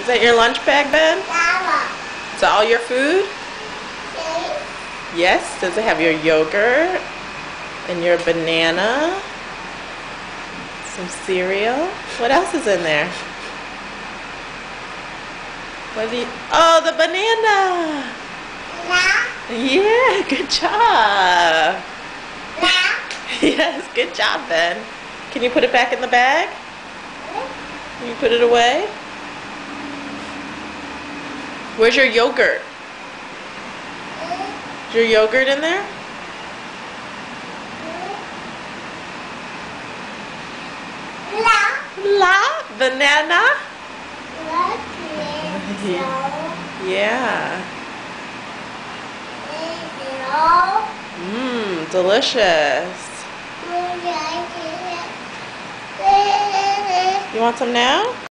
Is that your lunch bag, Ben? Is that all your food? Yes. Does it have your yogurt and your banana? Some cereal? What else is in there? What do you... Oh, the banana! Yeah, good job. Yes, good job, Ben. Can you put it back in the bag? Can you put it away? Where's your yogurt? Is your yogurt in there? La banana? Yeah. Mmm, delicious. You want some now?